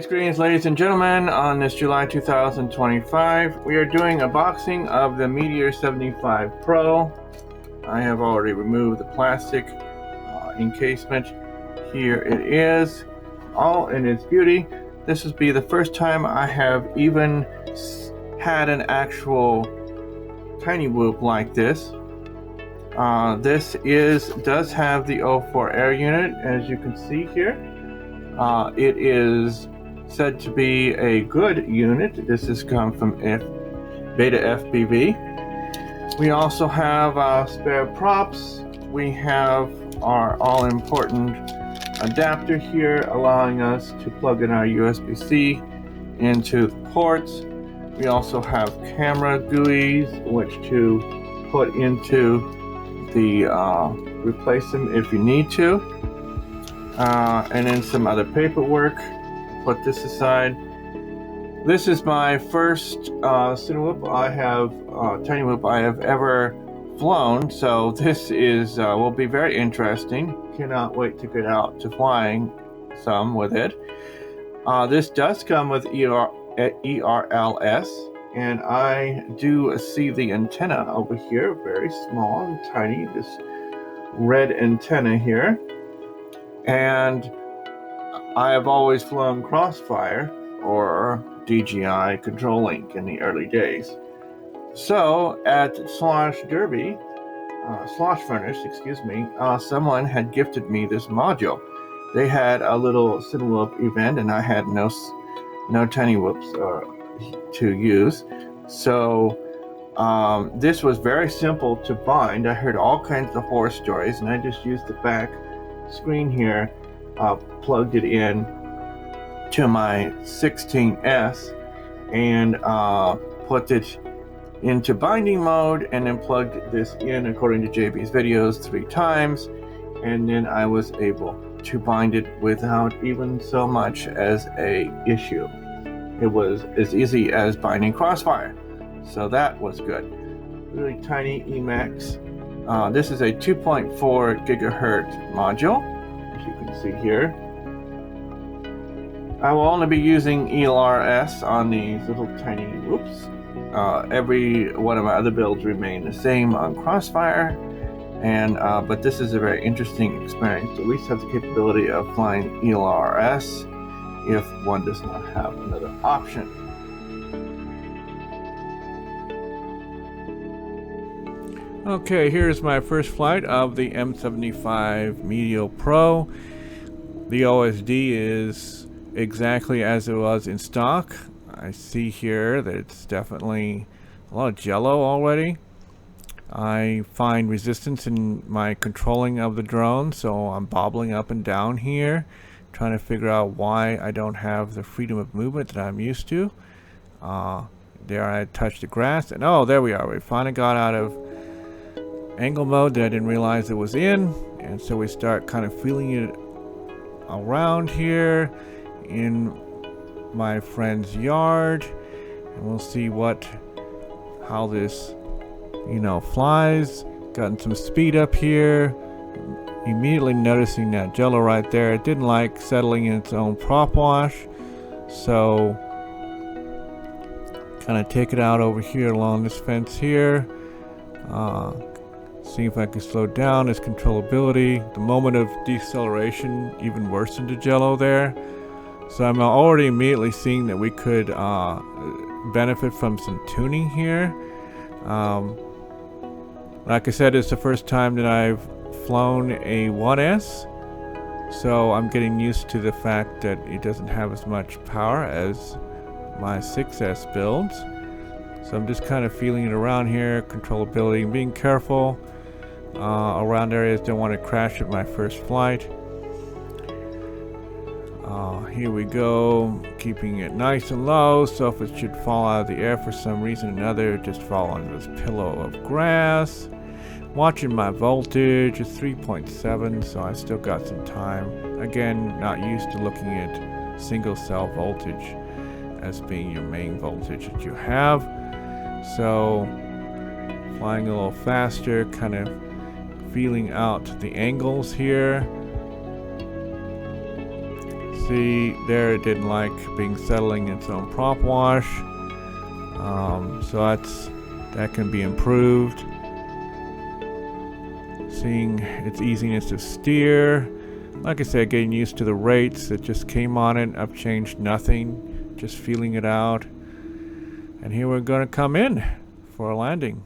Greetings, ladies and gentlemen. On this July 2025, we are doing a boxing of the Meteor75 Pro. I have already removed the plastic encasement. Here it is, all in its beauty. This would be the first time I have even had an actual tiny whoop like this. This does have the O4 air unit, as you can see here. It is said to be a good unit. This has come from BETAFPV. We also have spare props. We have our all-important adapter here, allowing us to plug in our USB-C into the ports. We also have camera GUIs, which to put into the replace them if you need to. And then some other paperwork. Put this aside. This is my first tiny whoop I have ever flown, so this is will be very interesting. Cannot wait to get out to flying some with it. This does come with ELRS, and I do see the antenna over here, very small and tiny. This red antenna here. And I have always flown Crossfire or DJI Control Link in the early days. So at Slosh Furnace, someone had gifted me this module. They had a little tiny whoop event, and I had no tiny whoops to use. So this was very simple to bind. I heard all kinds of horror stories, and I just used the back screen here, plugged it in to my 16S, and put it into binding mode, and then plugged this in according to JB's videos 3 times, and then I was able to bind it without even so much as a issue. It was as easy as binding Crossfire, so that was good. Really tiny Emacs. This is a 2.4 gigahertz module, as you can see here. I will only be using ELRS on these little tiny whoops. Every one of my other builds remain the same on Crossfire, and but this is a very interesting experience to at least have the capability of flying ELRS if one does not have another option. Okay, here's my first flight of the M75 Meteor Pro. The OSD is exactly as it was in stock. I see here that it's definitely a lot of jello already. I find resistance in my controlling of the drone, so I'm bobbling up and down here, trying to figure out why I don't have the freedom of movement that I'm used to. There I touched the grass, and oh, there we are. We finally got out of angle mode that I didn't realize it was in, and so we start kind of feeling it around here in my friend's yard, and we'll see how this flies. Gotten some speed up here, immediately noticing that jello right there. It didn't like settling in its own prop wash, so kind of take it out over here along this fence here. See if I can slow down its controllability. The moment of deceleration even worsened the jello there. So I'm already immediately seeing that we could benefit from some tuning here. Like I said, it's the first time that I've flown a 1S, so I'm getting used to the fact that it doesn't have as much power as my 6S builds. So I'm just kind of feeling it around here, controllability, and being careful around areas. Don't want to crash at my first flight. Here we go, keeping it nice and low, so if it should fall out of the air for some reason or another, just fall on this pillow of grass. Watching my voltage is 3.7, so I still got some time. Again, not used to looking at single cell voltage as being your main voltage that you have. So flying a little faster, kind of feeling out the angles here. See there, it didn't like being settling its own prop wash, so that can be improved. Seeing its easiness to steer, like I said, getting used to the rates that just came on it. I've changed nothing, just feeling it out, and here we're going to come in for a landing.